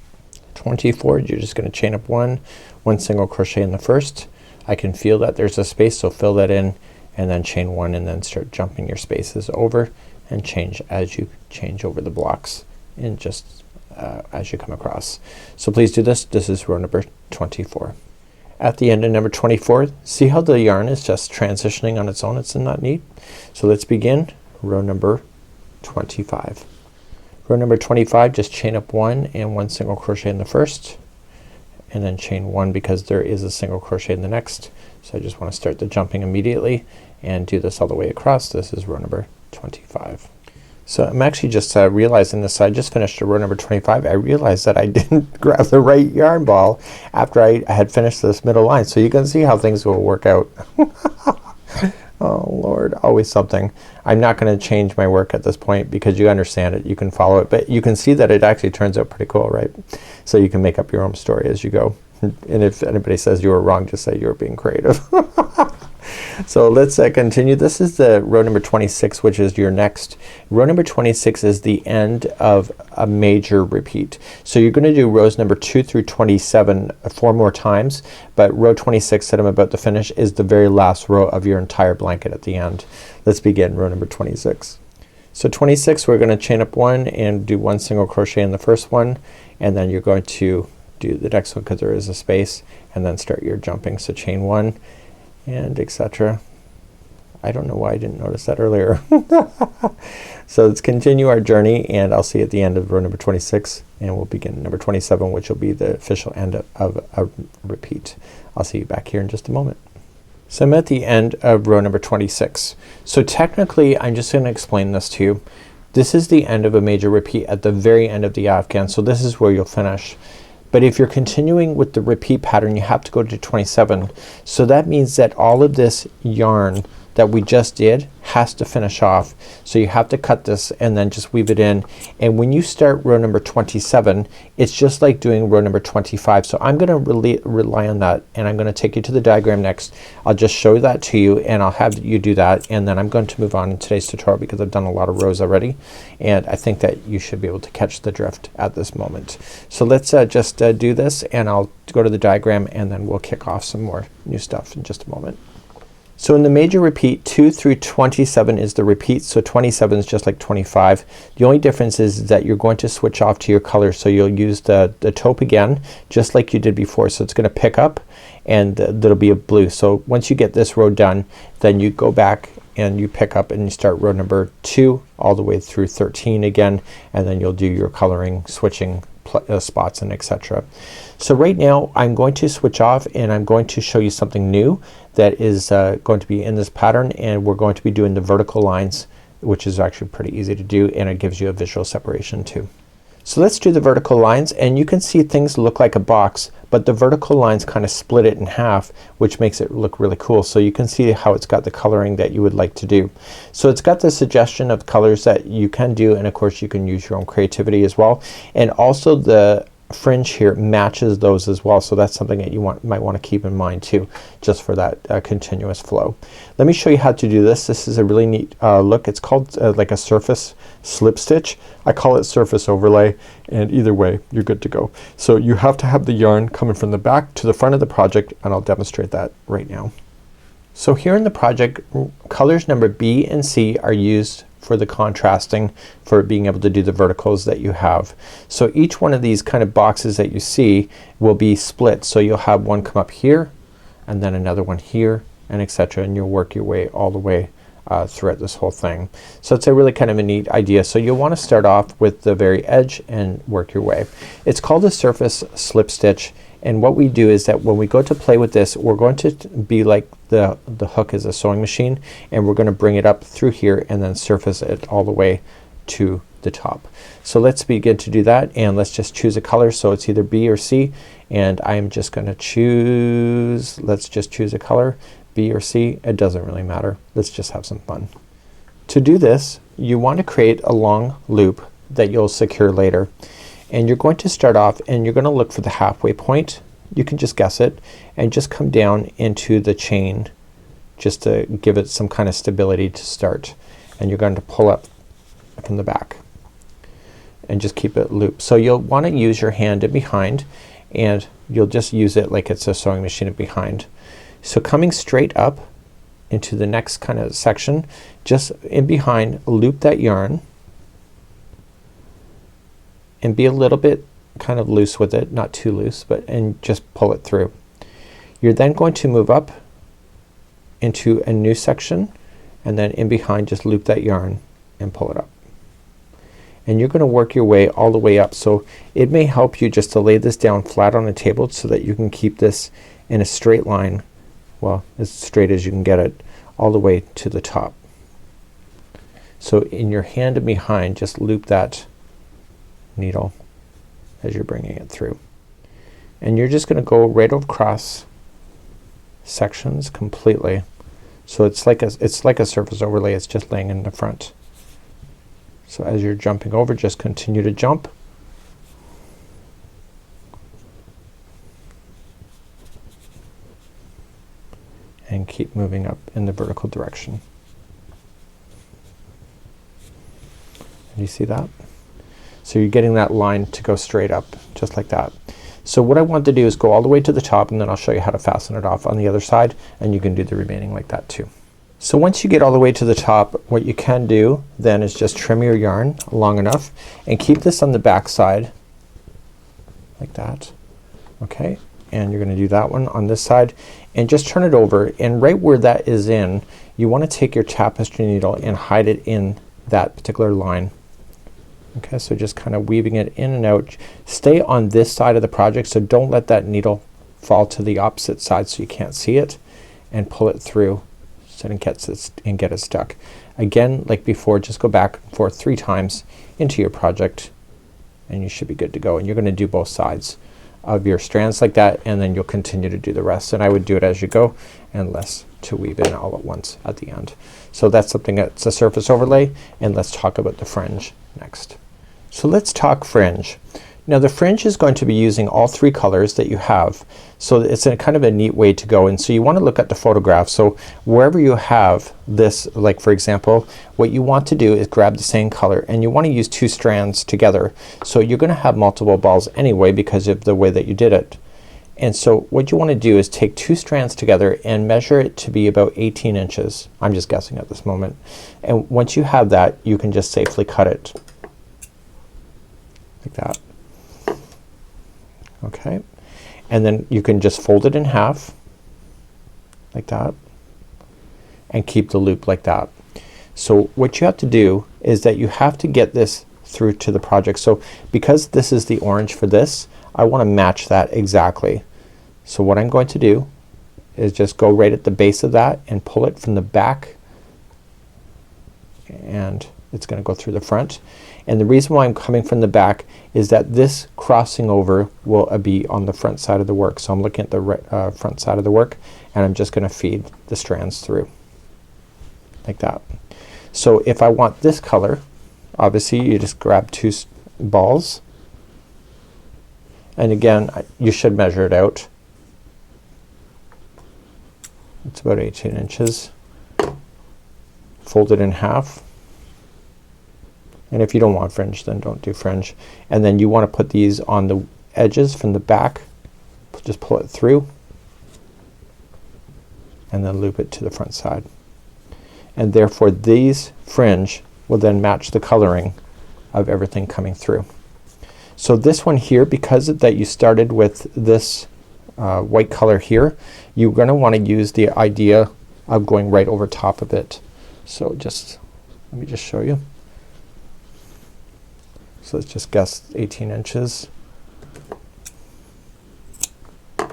24, you're just gonna chain up 1, 1 single crochet in the first. I can feel that there's a space, so fill that in and then chain 1 and then start jumping your spaces over and change as you change over the blocks in just as you come across. So please do this. This is row number 24. At the end of number 24, see how the yarn is just transitioning on its own? It's not neat. So let's begin row number 25. Row number 25, just chain up 1 and 1 single crochet in the first, and then chain 1 because there is a single crochet in the next. So I just want to start the jumping immediately and do this all the way across. This is row number 25. So I'm actually just realizing this. I just finished row number 25. I realized that I didn't grab the right yarn ball after I had finished this middle line. So you can see how things will work out. Oh Lord, always something. I'm not gonna change my work at this point because you understand it. You can follow it, but you can see that it actually turns out pretty cool, right? So you can make up your own story as you go. And if anybody says you were wrong, just say you were being creative. So let's continue. This is the row number 26, which is your next. Row number 26 is the end of a major repeat. So you're gonna do rows number 2 through 27 4 more times, but row 26 that I'm about to finish is the very last row of your entire blanket at the end. Let's begin row number 26. So 26, we're gonna chain up 1 and do 1 single crochet in the first one, and then you're going to do the next one because there is a space, and then start your jumping. So chain 1 and etc. I don't know why I didn't notice that earlier. So let's continue our journey, and I'll see you at the end of row number 26, and we'll begin number 27, which will be the official end of a repeat. I'll see you back here in just a moment. So I'm at the end of row number 26. So technically I'm just gonna explain this to you. This is the end of a major repeat at the very end of the afghan, so this is where you'll finish. But if you're continuing with the repeat pattern, you have to go to 27. So that means that all of this yarn that we just did has to finish off. So you have to cut this and then just weave it in. And when you start row number 27, it's just like doing row number 25. So I'm gonna rely on that, and I'm gonna take you to the diagram next. I'll just show that to you and I'll have you do that, and then I'm going to move on in today's tutorial because I've done a lot of rows already, and I think that you should be able to catch the drift at this moment. So let's just do this, and I'll go to the diagram and then we'll kick off some more new stuff in just a moment. So in the major repeat, 2 through 27 is the repeat. So 27 is just like 25. The only difference is that you're going to switch off to your color. So you'll use the taupe again just like you did before. So it's gonna pick up and there'll be a blue. So once you get this row done, then you go back and you pick up and you start row number 2 all the way through 13 again, and then you'll do your coloring, switching spots and etc. So right now I'm going to switch off and I'm going to show you something new that is going to be in this pattern, and we're going to be doing the vertical lines, which is actually pretty easy to do, and it gives you a visual separation too. So let's do the vertical lines, and you can see things look like a box, but the vertical lines kind of split it in half, which makes it look really cool. So you can see how it's got the coloring that you would like to do. So it's got the suggestion of colors that you can do, and of course you can use your own creativity as well. And also the fringe here matches those as well, so that's something that you might want to keep in mind too, just for that continuous flow. Let me show you how to do this. This is a really neat look. It's called like a surface slip stitch. I call it surface overlay, and either way you're good to go. So you have to have the yarn coming from the back to the front of the project, and I'll demonstrate that right now. So here in the project, colors number B and C are used for the contrasting, for being able to do the verticals that you have. So each one of these kind of boxes that you see will be split. So you'll have one come up here and then another one here and etc., and you'll work your way all the way throughout this whole thing. So it's a really kind of a neat idea. So you'll want to start off with the very edge and work your way. It's called a surface slip stitch, and what we do is that when we go to play with this, we're going to be like the hook is a sewing machine, and we're gonna bring it up through here and then surface it all the way to the top. So let's begin to do that, and let's just choose a color. So it's either B or C, and I'm just gonna choose, let's just choose a color, B or C. It doesn't really matter. Let's just have some fun. To do this, you want to create a long loop that you'll secure later, and you're going to start off and you're gonna look for the halfway point. You can just guess it and just come down into the chain just to give it some kind of stability to start, and you're going to pull up from the back and just keep it looped. So you'll want to use your hand in behind, and you'll just use it like it's a sewing machine in behind. So coming straight up into the next kind of section, just in behind, loop that yarn and be a little bit kind of loose with it, not too loose, and just pull it through. You're then going to move up into a new section, and then in behind just loop that yarn and pull it up. And you're gonna work your way all the way up. So it may help you just to lay this down flat on a table so that you can keep this in a straight line, well, as straight as you can get it, all the way to the top. So in your hand and behind, just loop that needle as you're bringing it through, and you're just gonna go right across sections completely. So it's like a surface overlay. It's just laying in the front. So as you're jumping over, just continue to jump, and keep moving up in the vertical direction. And you see that? So you're getting that line to go straight up just like that. So what I want to do is go all the way to the top, and then I'll show you how to fasten it off on the other side, and you can do the remaining like that too. So once you get all the way to the top, what you can do then is just trim your yarn long enough and keep this on the back side like that. Okay, and you're gonna do that one on this side and just turn it over, and right where that is in, you want to take your tapestry needle and hide it in that particular line. Okay, so just kind of weaving it in and out. Stay on this side of the project, so don't let that needle fall to the opposite side so you can't see it, and pull it through so it gets it and get it stuck. Again, like before, just go back and forth 3 times into your project, and you should be good to go. And you're gonna do both sides of your strands like that, and then you'll continue to do the rest. And I would do it as you go, and less to weave in all at once at the end. So that's something that's a surface overlay, and let's talk about the fringe next. So let's talk fringe. Now the fringe is going to be using all 3 colors that you have. So it's a kind of a neat way to go, and so you want to look at the photograph. So wherever you have this, like for example, what you want to do is grab the same color, and you want to use 2 strands together. So you're gonna have multiple balls anyway because of the way that you did it. And so what you want to do is take two strands together and measure it to be about 18 inches. I'm just guessing at this moment. And once you have that, you can just safely cut it like that. Okay, and then you can just fold it in half like that and keep the loop like that. So what you have to do is that you have to get this through to the project. So because this is the orange for this, I want to match that exactly. So what I'm going to do is just go right at the base of that and pull it from the back, and it's going to go through the front. And the reason why I'm coming from the back is that this crossing over will be on the front side of the work. So I'm looking at the front side of the work, and I'm just going to feed the strands through like that. So if I want this color, obviously you just grab two balls, and again you should measure it out. It's about 18 inches. Fold it in half, and if you don't want fringe, then don't do fringe. And then you want to put these on the edges from the back. Just pull it through and then loop it to the front side, and therefore these fringe will then match the coloring of everything coming through. So this one here, because that you started with this white color here, you're gonna want to use the idea of going right over top of it. So just let me just show you. So let's just guess 18 inches. Okay,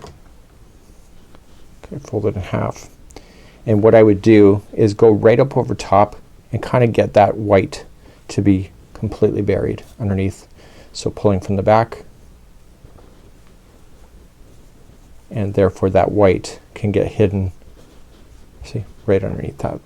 fold it in half. And what I would do is go right up over top and kind of get that white to be completely buried underneath. So pulling from the back, and therefore that white can get hidden, see, right underneath that.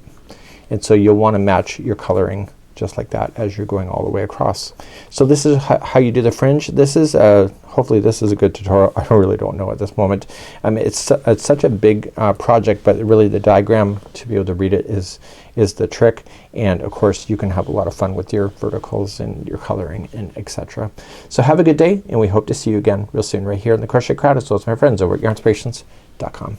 And so you'll want to match your coloring just like that as you're going all the way across. So this is how you do the fringe. This is hopefully this is a good tutorial. I really don't know at this moment. It's such a big project, but really the diagram to be able to read it is the trick. And of course you can have a lot of fun with your verticals and your coloring and etc. So have a good day, and we hope to see you again real soon right here in the Crochet Crowd, as well as my friends over at yarnspirations.com.